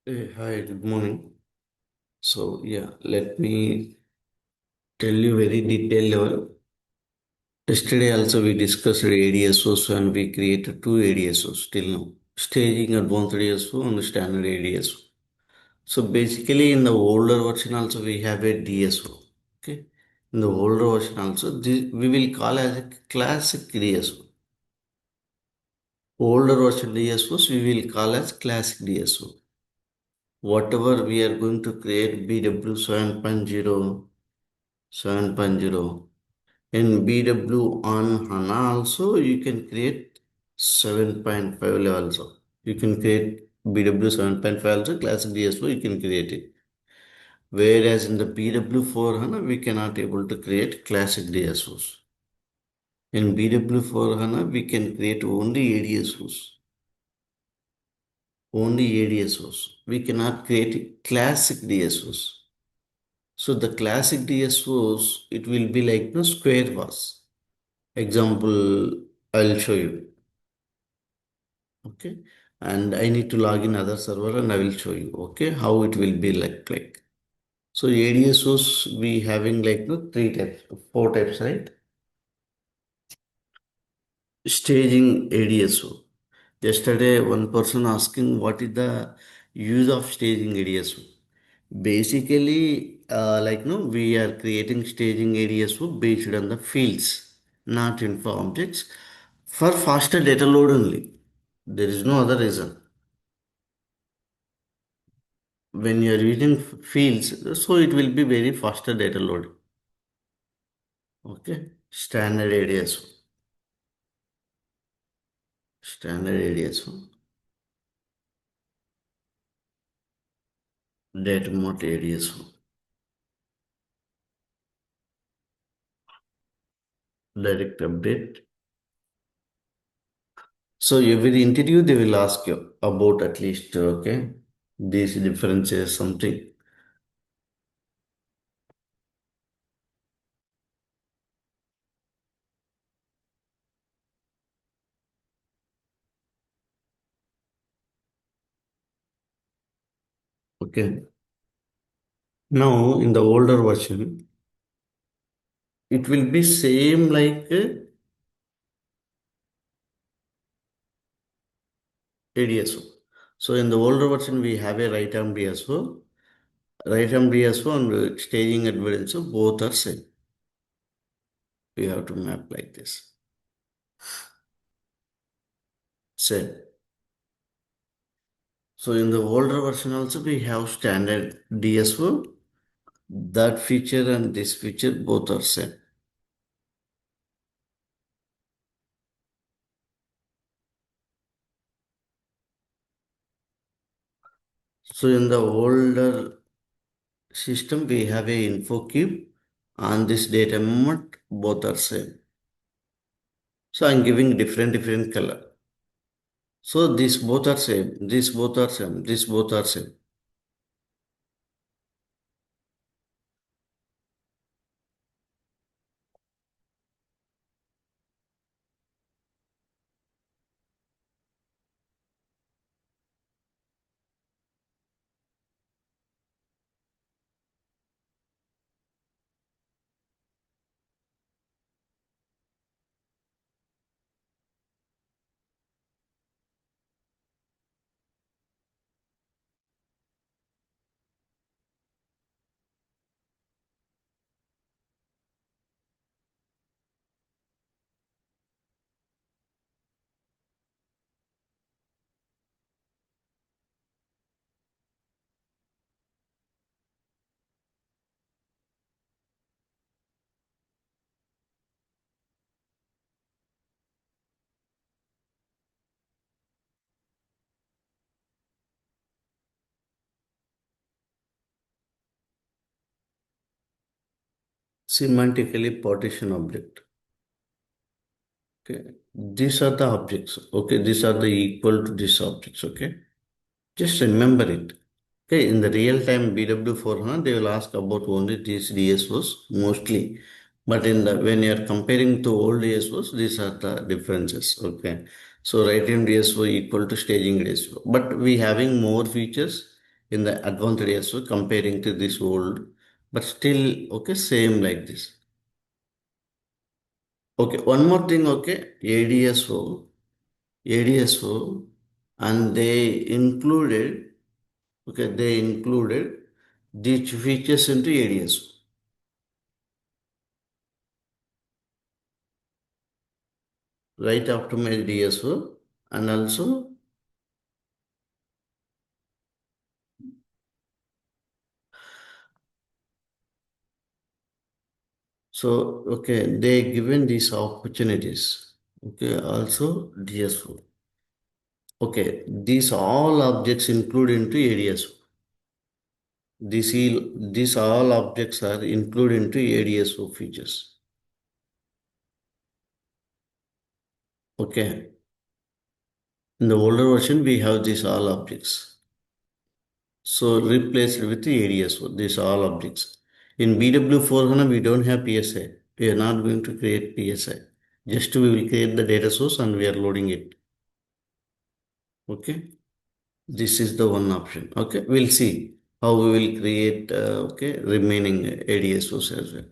Hey, hi, good morning. Let me tell you very detailed level. Yesterday also we discussed ADSOs and we created two ADSOs till now. Staging advanced ADSO and standard ADSO. So basically in the older version also we have a DSO. Okay. In the older version also we will call as a classic DSO. Older version DSOs we will call as classic DSO. Whatever we are going to create BW 7.0 7.0. In BW on HANA also you can create 7.5 level also. You can create BW 7.5 also, classic DSO you can create it. Whereas in the BW 4 HANA we cannot able to create classic DSOs. In BW 4 HANA we can create only ADSOs. Only ADSOs. We cannot create classic DSOs. So the classic DSOs, it will be like no square was. Example, I'll show you. Okay. And I need to log in other server and I will show you. Okay. How it will be like. So ADSOs we having like no three types, four types, right? Staging ADSO. Yesterday, one person asking what is the use of staging ADSO. Basically, no, we are creating staging ADSO based on the fields, not info objects, for faster data load only. There is no other reason. When you are using fields, so it will be very faster data load. Okay, standard ADSO, data mode ADSO, direct update. So every interview they will ask you about at least okay these differences something. Okay. Now in the older version, it will be same like ADSO. So in the older version, we have a right arm DSO, right arm DSO and staging advanced, so both are same. We have to map like this. Same. So in the older version also we have standard DSO. That feature and this feature both are same. So in the older system we have a info cube and this data moment both are same. So I'm giving different color. So these both are same. These both are same. These both are same. Semantically partition object. Okay. These are the objects. Okay. These are the equal to these objects. Okay. Just remember it. Okay. In the real time BW4, they will ask about only these DSOs mostly. But in the when you are comparing to old DSOs, these are the differences. Okay. So right hand DSO equal to staging DSO. But we having more features in the advanced ADSO comparing to this old, but still, okay, same like this. Okay, one more thing, okay, ADSO, and they included these features into ADSO. Right after my DSO, and also, so, okay, they given these opportunities. Okay, also DSO. Okay, these all objects include into ADSO. These all objects are included into ADSO features. Okay, in the older version, we have these all objects. So replaced with the ADSO, these all objects. In BW4HANA, we don't have PSI. We are not going to create PSI. Just we will create the data source and we are loading it. Okay, this is the one option. Okay, we'll see how we will create okay remaining ADSOs as well.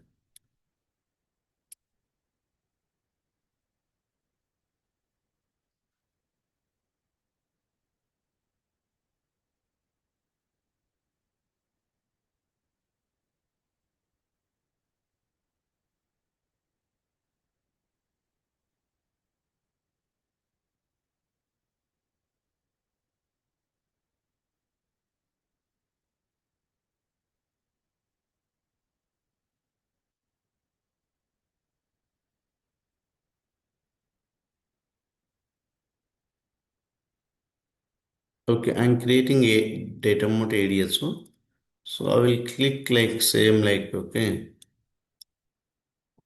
Okay, I'm creating a data mode ADSO. So I will click like same like okay.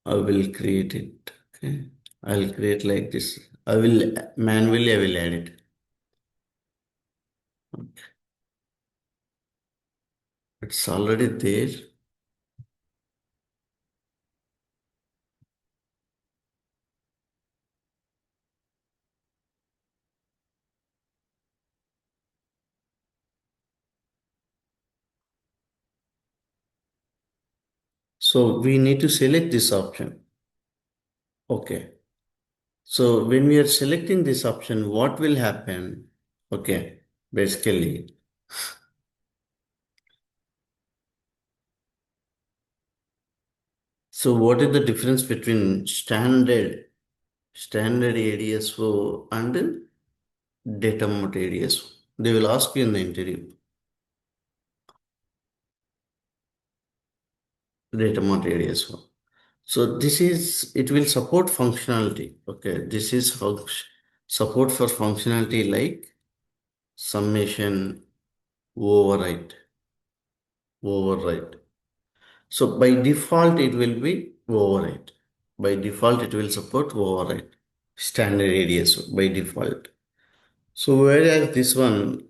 I will create it. Okay. I'll create like this. I will manually I will add it. It's already there. So we need to select this option. Okay. So when we are selecting this option, what will happen? Okay. Basically, so what is the difference between standard ADSO and data mode ADSO? They will ask you in the interview. Data mode ADSO. So this is, it will support functionality. Okay, this is support for functionality like summation, override, override. So by default, it will be override. By default, it will support override. Standard ADSO by default. So whereas this one,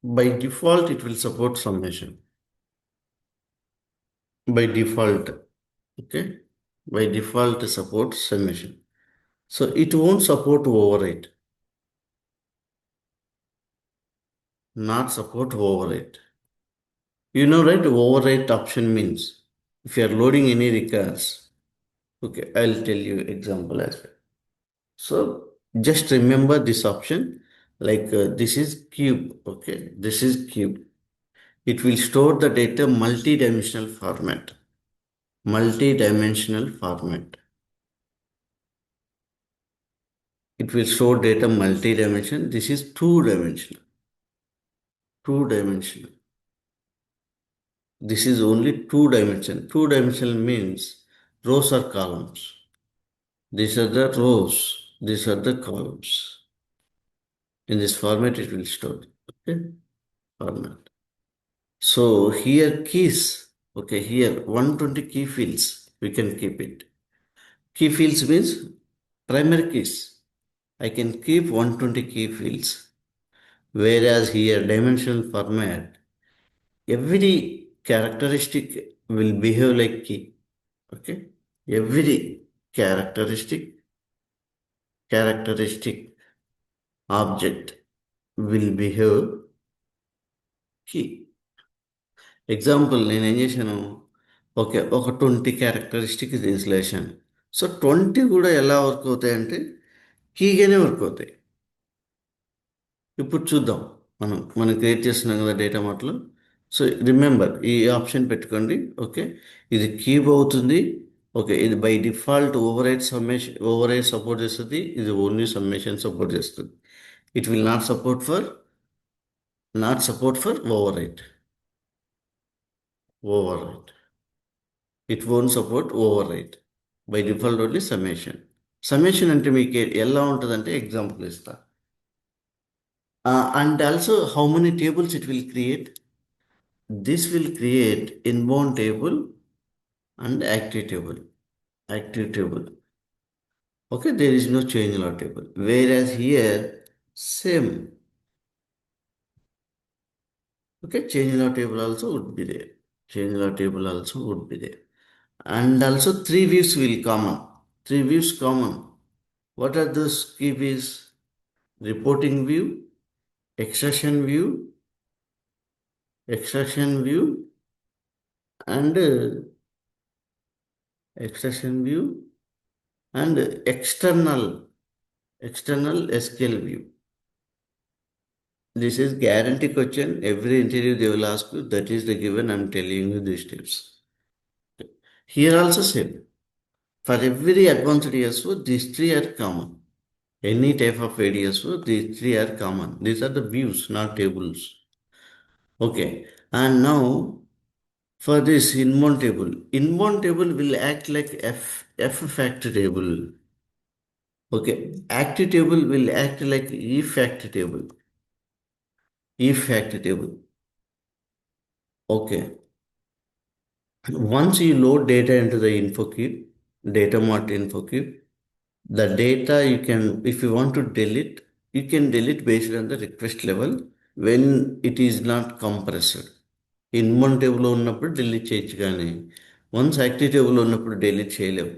by default, it will support summation. By default, okay? By default, support summation. So it won't support override. Not support override. You know, right? Override option means if you are loading any records, okay, I'll tell you example as well. So just remember this option like this is cube, okay, this is cube. It will store the data multi-dimensional format. Multi-dimensional format. It will store data multi-dimensional. This is two-dimensional. Two-dimensional. This is only two-dimensional. Two-dimensional means rows or columns. These are the rows. These are the columns. In this format, it will store. Okay, format. So here keys. Okay, here 120 key fields. We can keep it. Key fields means primary keys. I can keep 120 key fields. Whereas here dimensional format, every characteristic will behave like key. Okay, every characteristic object will behave కీ example నేను ఏం చేశాను, okay ఒక 20 characteristic installation. So 20 కూడా ఎలా work అవుతాయంటే కీగానే work అవుతాయి. ఇప్పుడు చూద్దాం. మనం క్రియేట్ చేస్తున్నాం కదా డేటా మార్ట్లో. సో రిమెంబర్ ఈ ఆప్షన్ పెట్టుకోండి. ఓకే, ఇది కీబ్ అవుతుంది. ఓకే, ఇది by default override support చేస్తుంది. ఇది ఓన్లీ సమ్మేషన్ సపోర్ట్ చేస్తుంది. It will not support for overwrite. It won't support overwrite. By default only summation అంటే మీకు ఎలా ఉంటుందంటే ఎగ్జాంపుల్ ఇస్తా. And also how many tables it will create. This will create inbound table and active table. Active table. Okay, there is no change log table. Whereas here, same. Okay, change log table also would be there. Change log table also would be there. And also three views will common. Three views common. What are those key views? Reporting view, extraction view, extraction view, and extraction view and external SQL view. This is guarantee question. Every interview they will ask you. That is the given. I'm telling you these tips. Here also same. For every advanced DSO, these three are common. Any type of ADSO, these three are common. These are the views, not tables. Okay. And now for this inbound table will act like F factor table. Okay. Active table will act like E factor table. E factor table. Okay. Once you load data into the InfoCube, data mart InfoCube, the data you can, if you want to delete, you can delete based on the request level when it is not compressed. Inbound టేబుల్లో ఉన్నప్పుడు delete చేయొచ్చు, కానీ once active టేబుల్లో ఉన్నప్పుడు delete చేయలేము.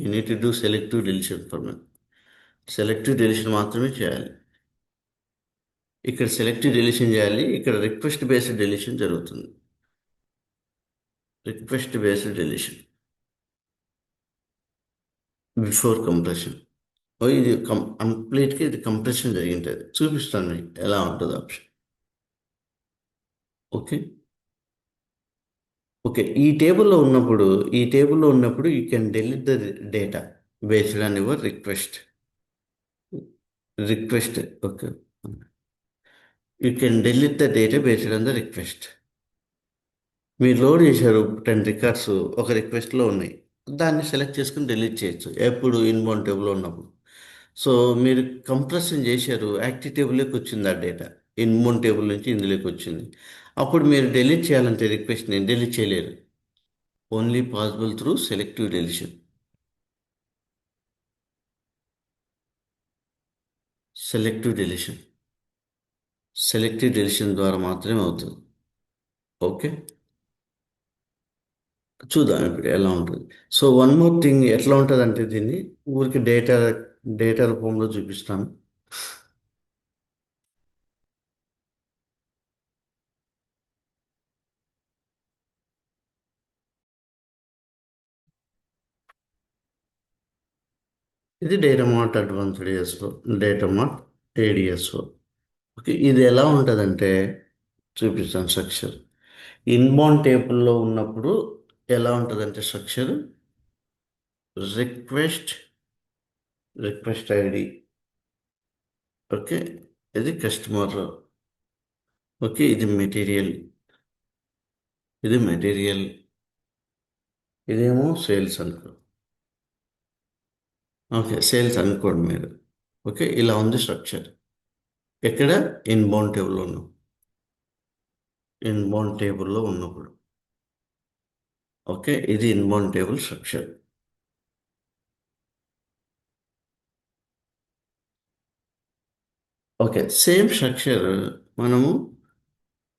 You need to do selective deletion for selective deletion మాత్రమే చేయాలి. ఇక్కడ సెలెక్టివ్ డెలిషన్ చేయాలి. ఇక్కడ రిక్వెస్ట్ బేస్డ్ డెలిషన్ జరుగుతుంది. Request based deletion before compression. ఇది కంప్లీట్గా ఇది కంప్రెషన్ జరిగింటుంది. చూపిస్తాను మీకు ఎలా ఉంటుంది ఆప్షన్. ఓకే. ఓకే, ఈ టేబుల్లో ఉన్నప్పుడు you can delete the data based on your request. Okay, you can delete the data based on the request. మీరు లోడ్ చేశారు 10 రికార్డ్స్ ఒక రిక్వెస్ట్లో ఉన్నాయి. దాన్ని సెలెక్ట్ చేసుకుని డిలీట్ చేయొచ్చు ఎప్పుడు ఇన్బౌండ్ టేబుల్లో ఉన్నప్పుడు. సో మీరు కంప్రెషన్ చేశారు, యాక్టివ్ టేబుల్లోకి వచ్చింది ఆ డేటా. ఇన్బౌండ్ టేబుల్ నుంచి ఇందులోకి వచ్చింది. అప్పుడు మీరు డిలీట్ చేయాలంటే రిక్వెస్ట్ని డిలీట్ చేయలేరు. Only possible through selective deletion. Selective deletion selective deletion ద్వారా మాత్రమే అవుతుంది. ఓకే, చూద్దాం ఇప్పుడు ఎలా ఉంటుంది. సో వన్ మోర్ థింగ్ ఎట్లా ఉంటుంది అంటే దీన్ని ఊరికి డేటా రూపంలో చూపిస్తాను. ఇది data mart advanced DSO, data mart ADSO. Okay, ఇది ఎలా ఉంటుందంటే చూపిస్తాను స్ట్రక్చర్. ఇన్బౌండ్ టేబుల్లో ఉన్నప్పుడు ఎలా ఉంటుందంటే structure request request ID. Okay, ఇది కస్టమర్. ఓకే, ఇది మెటీరియల్ ఇదేమో సేల్స్ అనుకో. ఓకే, సేల్స్ అనుకోండి మీరు. ఓకే, ఇలా ఉంది స్ట్రక్చర్. ఎక్కడ ఇన్బౌండ్ టేబుల్లో ఉన్నప్పుడు. ఓకే, ఇది inbound table structure. Okay, same structure మనము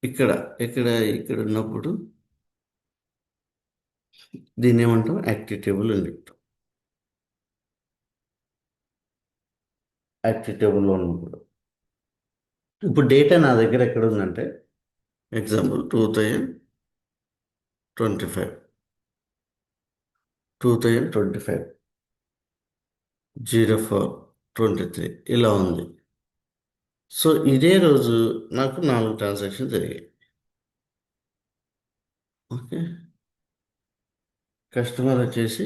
ఇక్కడ ఇక్కడ ఇక్కడ ఉన్నప్పుడు దీన్ని ఏమంటాం, యాక్టివ్ టేబుల్ అని చెప్తాం. యాక్టివ్ టేబుల్లో ఉన్నప్పుడు ఇప్పుడు డేటా నా దగ్గర ఎక్కడ ఉందంటే ఎగ్జాంపుల్ 2025, 2025, 04/23 ఇలా ఉంది. సో ఇదే రోజు నాకు 4 ట్రాన్సాక్షన్ జరిగాయి. ఓకే, కస్టమర్ వచ్చేసి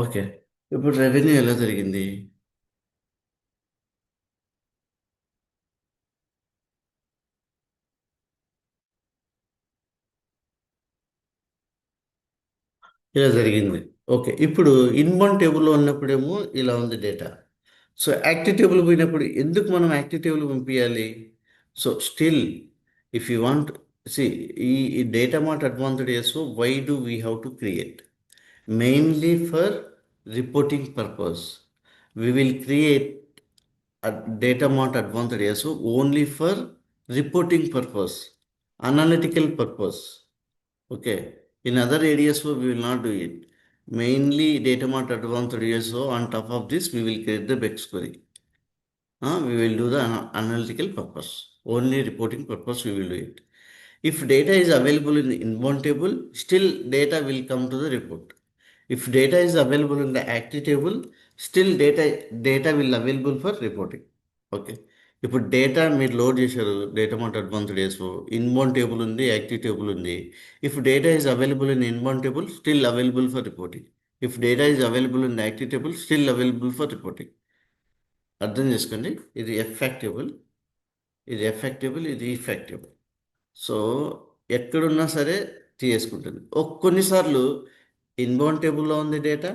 ఓకే, ఇప్పుడు రెవెన్యూ ఎలా జరిగింది? ఇలా జరిగింది. ఓకే, ఇప్పుడు ఇన్బౌండ్ టేబుల్లో ఉన్నప్పుడేమో ఇలా ఉంది డేటా. సో యాక్టివ్ టేబుల్ పోయినప్పుడు ఎందుకు మనం యాక్టివ్ టేబుల్ పంపించాలి? So still if you want see ఈ డేటా మార్ట్ అడ్వాన్స్డ్ చేసు why do we have to create mainly for reporting purpose. We will create a data mart advanced ASO only for reporting purpose, analytical purpose. Okay. In other areas, we will not do it. Mainly data mart advanced ASO. On top of this, we will create the back query. We will do the analytical purpose. Only reporting purpose, we will do it. If data is available in the inbound table, still data will come to the report. If data is available in the active table, still data will available for reporting. Okay, ఇప్పుడు data మీరు load చేశారు data mart advanced డేస్లో inbound table ఉంది, active table ఉంది. If data is available in inbound table still available for reporting. If data is available in active table still available for reporting. అర్థం చేసుకోండి, ఇది ఎఫెక్టబుల్, ఇది ఎఫెక్టబుల్, ఇది ఇఫెక్టబుల్. సో ఎక్కడున్నా సరే తీసుకుంటుంది. కొన్నిసార్లు ఇన్బౌండ్ టేబుల్లో ఉంది డేటా,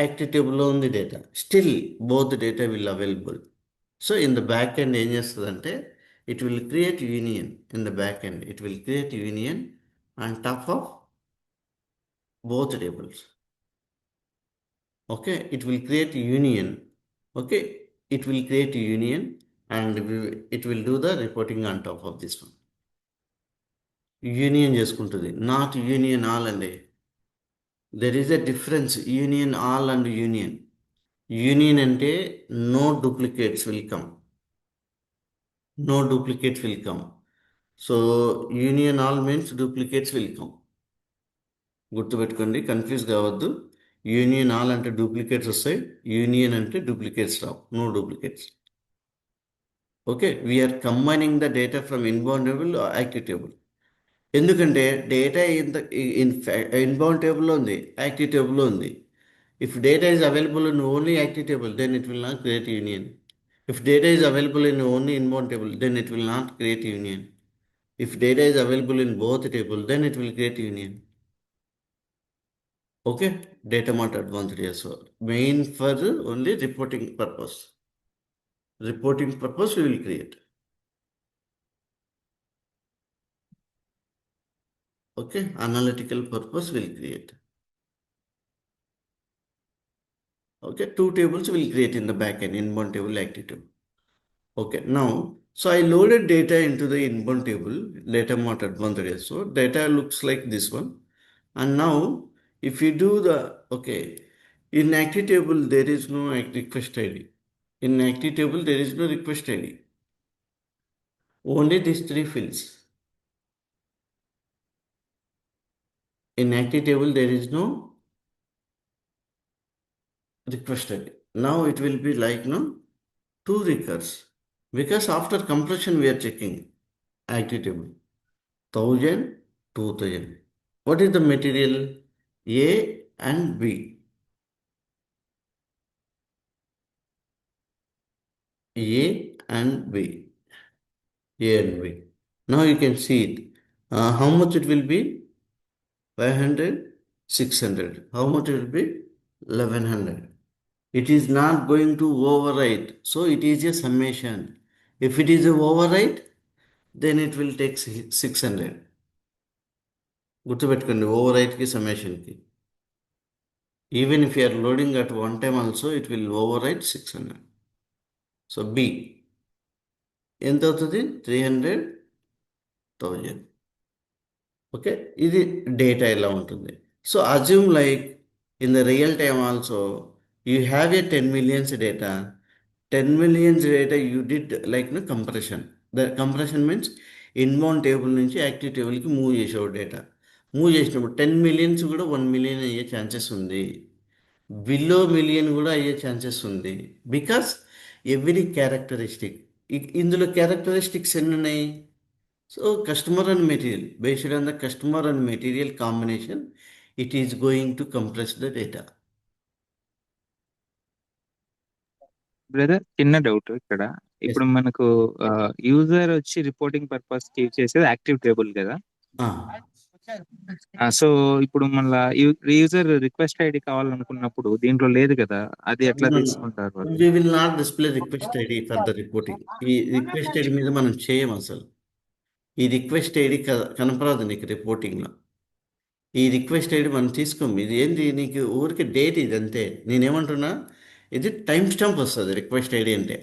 యాక్టివ్ టేబుల్లో ఉంది data, still both data will available. So in the back end ఏం చేస్తుందంటే it will create union. In the back end it will create union on top of both tables. Okay, it will create union. Okay, it will create union and it will do the reporting on top of this one. Union చేసుకుంటుంది, not union all అండి. There is a difference union all and union. Union అంటే no duplicates will come, no duplicates will come. So union all means duplicates will come. గుర్తుపెట్టుకోండి, confuse కావద్దు. Union all అంటే duplicates వస్తాయి, union అంటే duplicates రావు, no duplicates. Okay, we're combining the data from inbound table active table. ఎందుకంటే data inbound టేబుల్లో ఉంది, active టేబుల్లో ఉంది. If data is available in only active table then it will not create union. If data is available in only inbound table then it will not create union. If data is available in both table then it will create union. Okay, data mart advanced చేస్తారు main for only reporting purpose. Reporting purpose we will create. Okay, analytical purpose will create. Okay, two tables will create in the backend, inbound table, active table. Okay, now, so I loaded data into the inbound table, data mart advanced data. So data looks like this one. And now, if you do the, okay, in active table, there is no request ID. In active table, there is no request ID. Only these three fields. In active table, there is no requested. Now it will be like no two recurs because after completion we are checking active table 1000, 2000. What is the material? A and B. A and B. A and B. Now you can see it. How much it will be? 500, 600. How much it will be? 1100. It is not going to overwrite. So it is a summation. If it is a overwrite, then it will take 600. గుర్తుపెట్టుకోండి, ఓవర్ రైట్కి సమ్మేషన్కి. Even if you're loading at one time also it will overwrite 600. So B ఎంత అవుతుంది? 300,000. Okay, ఇది data ఇలా ఉంటుంది. So assume like in the real time also you have a 10 millions data. 10 millions data you did like compression. The compression means inbound table నుంచి active టేబుల్కి move చేసేవాడు data. Move చేసినప్పుడు 10 millions కూడా 1 million అయ్యే chances ఉంది. Below million కూడా అయ్యే chances ఉంది. బికాస్ ఎవ్రీ క్యారెక్టరిస్టిక్, ఇందులో క్యారెక్టరిస్టిక్స్ ఎన్ని ఉన్నాయి? So customer and material, based on the customer and material combination, it is going to compress the data. Brother, చిన్న డౌట్ ఇక్కడ. Yes. ఇప్పుడు మనకు యూజర్ వచ్చి రిపోర్టింగ్ పర్పస్ కి చేసేది యాక్టివ్ టేబుల్ కదా. Ah. సో ఇప్పుడు మళ్ళా యూజర్ రిక్వెస్ట్ ఐడి కావాలనుకున్నప్పుడు దీంట్లో లేదు కదా, అది ఎట్లా No, no. తీసుకుంటారు వాళ్ళు? We will not display request ID for the reporting. ఈ రిక్వెస్ట్ ఐడి మీద మనం చేయం అసలు. ఈ రిక్వెస్ట్ ఐడి కనపడదు నీకు రిపోర్టింగ్లో. ఈ రిక్వెస్ట్ ఐడి మనం తీసుకోము. ఇది ఏంటి, నీకు ఊరికి డేట్ ఇది అంతే. నేనేమంటున్నా, ఇది టైం స్టాంప్ వస్తుంది రిక్వెస్ట్ ఐడి అంటే.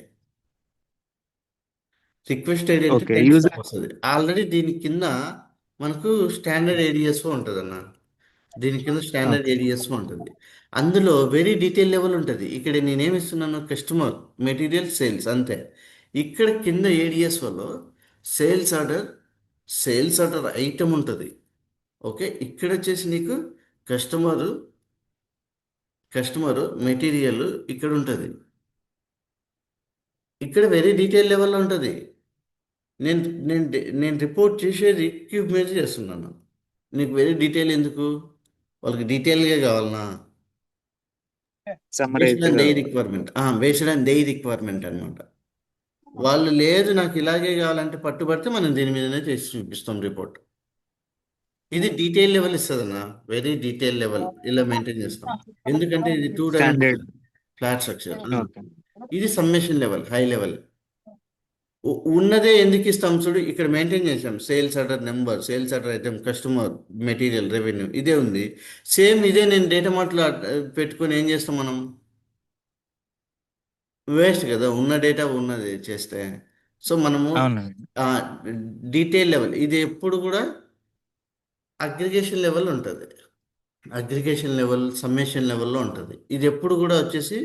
రిక్వెస్ట్ ఐడి అంటే ఓకే, టైం స్టాంప్ యూజర్. వస్తుంది. ఆల్రెడీ దీని కింద మనకు స్టాండర్డ్ ఏడిఎస్ఓ ఉంటుంది అన్న. దీని కింద స్టాండర్డ్ ఓకే. ఏడిఎస్ఓ ఉంటుంది. అందులో వెరీ డీటెయిల్ లెవెల్ ఉంటుంది. ఇక్కడ నేనేమి ఇస్తున్నాను, కస్టమర్, మెటీరియల్, సేల్స్ అంతే. ఇక్కడ కింద ఏడిఎస్ఓలో sales order, sales order item ఉంటుంది. ఓకే, ఇక్కడ వచ్చేసి నీకు కస్టమరు, మెటీరియల్ ఇక్కడ ఉంటుంది. ఇక్కడ వెరీ డీటెయిల్ లెవెల్లో ఉంటుంది. నేను నేను నేను రిపోర్ట్ చేసేది క్యూబ్ మీద చేస్తున్నాను. నీకు వెరీ డీటెయిల్ ఎందుకు? వాళ్ళకి డీటెయిల్గా కావాలనా? బేస్డ్ సమ్మరైజ్ ఆన్ దే కావాలి. Requirement. Based on the requirement అనమాట. వాళ్ళు లేదు నాకు ఇలాగే కావాలంటే పట్టుబడితే మనం దీని మీదనే చేసి చూపిస్తాం రిపోర్ట్. ఇది డీటెయిల్ లెవెల్ ఇస్తుందన్న, వెరీ డీటెయిల్ లెవెల్ ఇలా మెయింటైన్ చేస్తాం. ఎందుకంటే ఇది 2 dimensional standard. Flat structure. Okay. ఇది సమ్మేషన్ లెవెల్, హై లెవెల్. ఉన్నదే ఎందుకు ఇస్తాం చూడు, ఇక్కడ మెయింటైన్ చేసాం. Sales order number, sales order item, customer, material, revenue, ఇదే ఉంది. సేమ్ ఇదే నేను డేటా మార్ట్లో పెట్టుకొని ఏం చేస్తాం మనం? వేస్ట్ కదా, ఉన్న డేటా ఉన్నది చేస్తే. సో మనము అవునండి. డీటెయిల్ లెవెల్, ఇది ఎప్పుడు కూడా అగ్రిగేషన్ లెవెల్ ఉంటుంది. అగ్రిగేషన్ లెవెల్, సమ్మేషన్ లెవెల్లో ఉంటుంది. ఇది ఎప్పుడు కూడా వచ్చేసి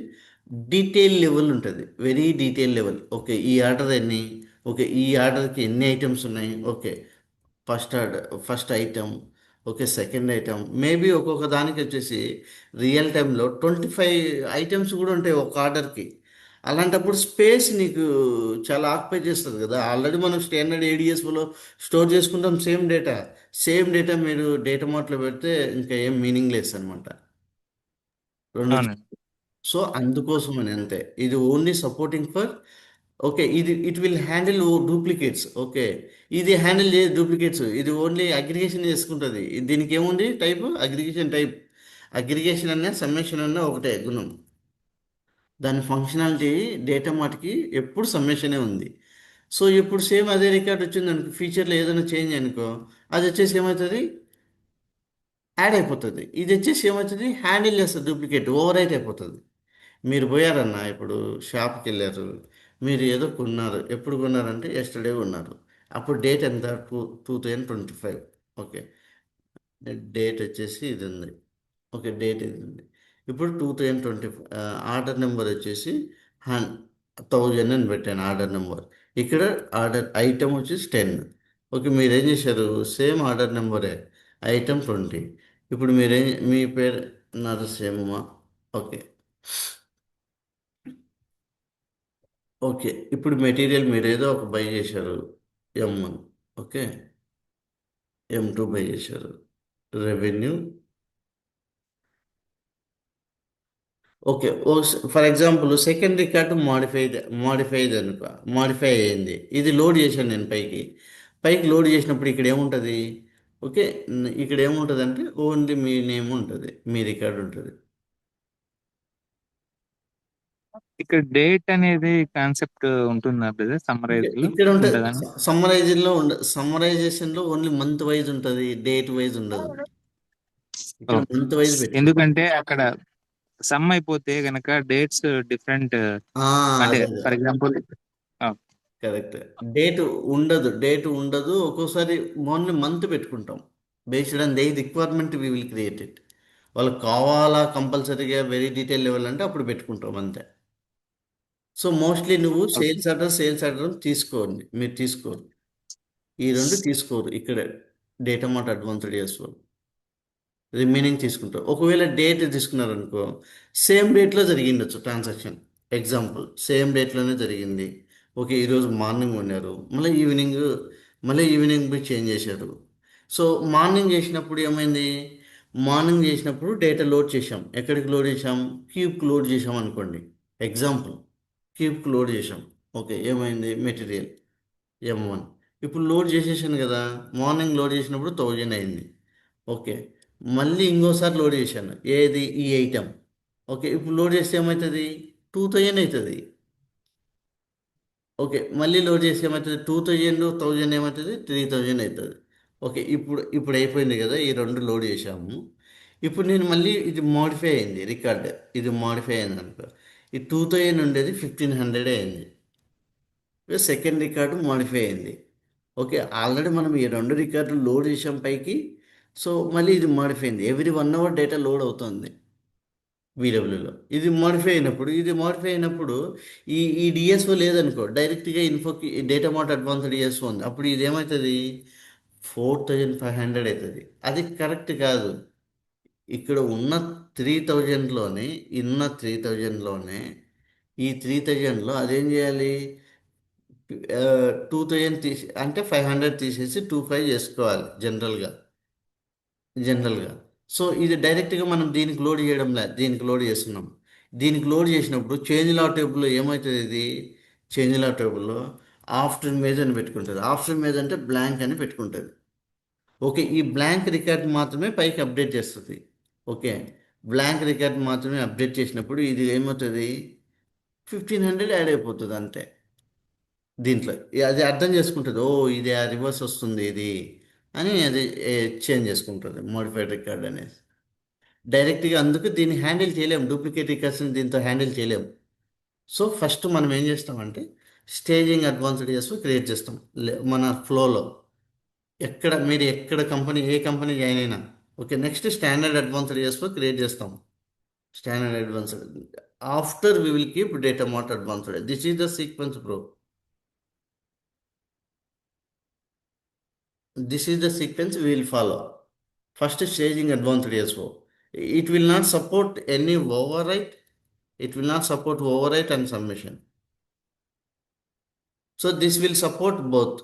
డీటెయిల్ లెవెల్ ఉంటుంది, వెరీ డీటెయిల్ లెవెల్. ఓకే, ఈ ఆర్డర్ ఎన్ని, ఓకే ఈ ఆర్డర్కి ఎన్ని ఐటమ్స్ ఉన్నాయి, okay first order, first item, okay second item, maybe ఒక్కొక్క దానికి వచ్చేసి రియల్ టైంలో 25 ఐటమ్స్ కూడా ఉంటాయి ఒక ఆర్డర్కి. అలాంటప్పుడు స్పేస్ నీకు చాలా ఆక్యుపై చేస్తుంది కదా. ఆల్రెడీ మనం స్టాండర్డ్ ఏడిఎస్లో స్టోర్ చేసుకుంటాం సేమ్ డేటా మీరు డేటా మార్ట్లో పెడితే ఇంకా ఏం మీనింగ్ లెస్ అనమాట. రెండు. అవునండి. సో అందుకోసం అని అంతే. ఇది ఓన్లీ సపోర్టింగ్ ఫర్, ఓకే ఇది it will handle duplicates. Okay, ఇది హ్యాండిల్ చేయ డూప్లికేట్స్, ఇది ఓన్లీ అగ్రిగేషన్ చేసుకుంటుంది. దీనికి ఏముంది టైప్, అగ్రిగేషన్ టైప్. అగ్రిగేషన్ అన్నా సమ్మేషన్ అన్నా ఒకటే గుణం. దాని ఫంక్షనాలిటీ డేటా మాటికి ఎప్పుడు సమ్మేషనే ఉంది. సో ఇప్పుడు సేమ్ అదే రికార్డ్ వచ్చింది అనుకో, ఫీచర్లో ఏదైనా చేంజ్ అనుకో, అది వచ్చేసి ఏమవుతుంది, యాడ్ అయిపోతుంది. ఇది వచ్చేసి ఏమవుతుంది, హ్యాండిల్ చేస్తుంది, డూప్లికేట్ ఓవర్ రైట్ అయిపోతుంది. మీరు పోయారన్న, ఇప్పుడు షాప్కి వెళ్ళారు, మీరు ఏదో కొన్నారు. ఎప్పుడు కొన్నారంటే ఎస్టర్డే కొన్నారు. అప్పుడు డేట్ ఎంత, 2025. ఓకే, డేట్ వచ్చేసి ఇది ఉంది. ఓకే, డేట్ ఇది ఉంది. ఇప్పుడు 2025 ఆర్డర్ నెంబర్ వచ్చేసి 1000 అని పెట్టాను ఆర్డర్ నెంబర్. ఇక్కడ ఆర్డర్ ఐటమ్ వచ్చేసి 10. ఓకే, మీరు ఏం చేశారు, సేమ్ ఆర్డర్ నెంబరే, ఐటమ్ 20. ఇప్పుడు మీరేం, మీ పేరు నరసింహ. ఓకే. ఓకే, ఇప్పుడు మెటీరియల్ మీరు ఏదో ఒక బై చేశారు, M1. ఓకే, M2 బై చేశారు, revenue. Okay, for example second record modified అనుకో, మాడిఫై అయ్యింది. ఇది లోడ్ చేశాను నేను పైకి. లోడ్ చేసినప్పుడు ఇక్కడ ఏముంటుంది, ఓకే ఇక్కడ ఏముంటుంది అంటే ఓన్లీ మీ నేమ్ ఉంటుంది, మీ రికార్డు ఉంటుంది. ఇక్కడ డేట్ అనేది కాన్సెప్ట్ ఉంటుందా బ్రదర్? సమ్మరైజ్ లో ఇక్కడ ఉంటుంది. ఉంటుందా? సమ్మరైజేషన్లో ఓన్లీ మంత్ వైజ్ ఉంటుంది, డేట్ వైజ్ ఉండదు. ఇక్కడ ఓకే. మంత్ వైజ్ పెట్టుకోండి. ఎందుకంటే అక్కడ సమ్ అయిపోతే గనక డేట్స్ డిఫరెంట్, ఆ, అంటే అదే అదే ఫర్ ఎగ్జాంపుల్. కరెక్ట్. డేట్ ఉండదు ఒక్కోసారి ఓన్లీ మంత్ పెట్టుకుంటాం. Based on the requirement we will create it. వాళ్ళకి కావాలా కంపల్సరీగా వెరీ డీటెయిల్ లెవెల్ అంటే అప్పుడు పెట్టుకుంటాం అంతే. సో మోస్ట్లీ నువ్వు సేల్స్ ఆర్డర్ తీసుకోండి, మీరు తీసుకోరు. ఈ రెండు తీసుకోరు ఇక్కడ డేటా మార్ట్ అడ్వాన్స్డ్ చేస్తారు. రిమైనింగ్ తీసుకుంటారు. ఒకవేళ డేట్ తీసుకున్నారనుకో, సేమ్ డేట్లో జరిగిండొచ్చు ట్రాన్సాక్షన్. ఎగ్జాంపుల్, సేమ్ డేట్లోనే జరిగింది. ఓకే, ఈరోజు మార్నింగ్ ఉన్నారు, మళ్ళీ ఈవినింగ్ పోయి చేంజ్ చేశారు. సో మార్నింగ్ చేసినప్పుడు ఏమైంది? మార్నింగ్ చేసినప్పుడు డేటా లోడ్ చేసాం. ఎక్కడికి లోడ్ చేసాం? క్యూబ్కి లోడ్ చేసాం అనుకోండి. ఎగ్జాంపుల్, క్యూబ్కి లోడ్ చేసాం. ఓకే, ఏమైంది? Material M1. ఇప్పుడు లోడ్ చేసేసాను కదా, మార్నింగ్ లోడ్ చేసినప్పుడు 1000 అయింది. ఓకే, మళ్ళీ ఇంకోసారి లోడ్ చేశాను, ఏది? ఈ ఐటమ్. ఓకే, ఇప్పుడు లోడ్ చేస్తే ఏమవుతుంది? 2000 అవుతుంది. ఓకే, మళ్ళీ లోడ్ చేస్తే ఏమవుతుంది? 1000 ఏమవుతుంది? 3000 అవుతుంది. ఓకే, ఇప్పుడు అయిపోయింది కదా, ఈ రెండు లోడ్ చేశాము. ఇప్పుడు నేను మళ్ళీ ఇది మోడిఫై అయింది రికార్డ్. ఇది మోడిఫై అయింది అనుకో, ఈ 2000 ఉండేది 1500 అయింది. సెకండ్ రికార్డు మోడిఫై అయింది. ఓకే, ఆల్రెడీ మనం ఈ రెండు రికార్డులు లోడ్ చేసాం పైకి. సో మళ్ళీ ఇది మోడిఫై అయింది. ఎవ్రీ 1 అవర్ డేటా లోడ్ అవుతుంది వీడబ్ల్యూలో. ఇది మోడిఫై అయినప్పుడు ఈ డిఎస్ఓ లేదనుకో, డైరెక్ట్గా ఇన్ఫోకి డేటా మార్ట్ అడ్వాన్స్ డిఎస్ఓ ఉంది, అప్పుడు ఇది ఏమవుతుంది? 4500 అవుతుంది. అది కరెక్ట్ కాదు. ఇక్కడ ఉన్న 3000లోనే, ఈ 3000లో అదేం చేయాలి? 2000 తీసి అంటే 500 తీసేసి 25 చేసుకోవాలి జనరల్గా. సో ఇది డైరెక్ట్గా మనం దీనికి లోడ్ చేయడం లేదు, దీనికి లోడ్ చేస్తున్నాం. దీనికి లోడ్ చేసినప్పుడు చేంజ్ లా టేబుల్లో ఏమవుతుంది? ఇది చేంజ్ లా టేబుల్లో ఆఫ్టర్ ఇమేజ్ అని పెట్టుకుంటుంది. ఆఫ్టర్ ఇమేజ్ అంటే బ్లాంక్ అని పెట్టుకుంటుంది. ఓకే, ఈ బ్లాంక్ రికార్డ్ మాత్రమే పైకి అప్డేట్ చేస్తుంది. ఓకే, బ్లాంక్ రికార్డ్ మాత్రమే అప్డేట్ చేసినప్పుడు ఇది ఏమవుతుంది? 1500 యాడ్ అయిపోతుంది అంతే. దీంట్లో అది అర్థం చేసుకుంటుంది, ఓ ఇది ఆ రివర్స్ వస్తుంది ఇది అని. అది చేంజ్ చేసుకుంటుంది మోడిఫైడ్ రికార్డ్ అనేది. డైరెక్ట్గా అందుకు దీన్ని హ్యాండిల్ చేయలేము, డూప్లికేట్ రికార్డ్స్ని దీంతో హ్యాండిల్ చేయలేము. సో ఫస్ట్ మనం ఏం చేస్తామంటే స్టేజింగ్ అడ్వాన్స్డ్ చేస్తూ క్రియేట్ చేస్తాం మన ఫ్లోలో. ఏ కంపెనీ జాయిన్ అయినా. ఓకే, నెక్స్ట్ స్టాండర్డ్ అడ్వాన్స్డ్ చేస్తూ క్రియేట్ చేస్తాం. Standard advanced after we will keep data mart advanced. This is the sequence bro. This is the sequence we will follow. First, staging advanced DSO. It will not support any overwrite. It will not support overwrite and submission. So this will support both.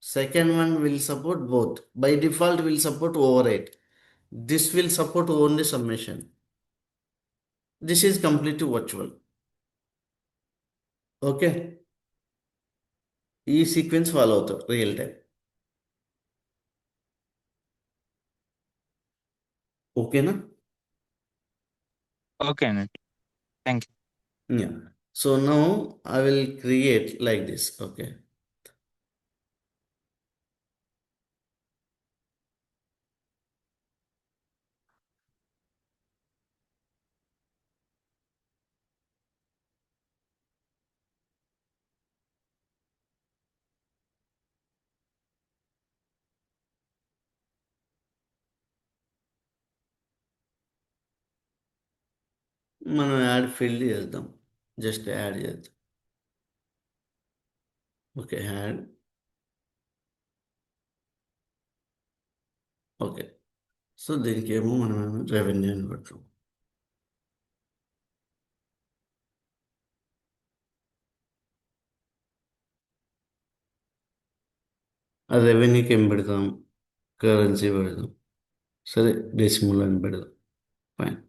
Second one will support both. By default, will support overwrite. This will support only submission. This is completely virtual. Okay. ఈ sequence follow అవుతాం real time. ఓకేనా? Okay అండి. Thank you. Yeah. So now I will create like this. Okay. మనం add field చేద్దాం. Just add చేద్దాం. Okay, add. Okay, so దీనికి ఏమో మనం రెవెన్యూ అని పెడతాం. ఆ రెవెన్యూకి ఏం పెడతాం? కరెన్సీ పెడదాం. సరే, డెసిమల్ అని పెడదాం. ఫైన్.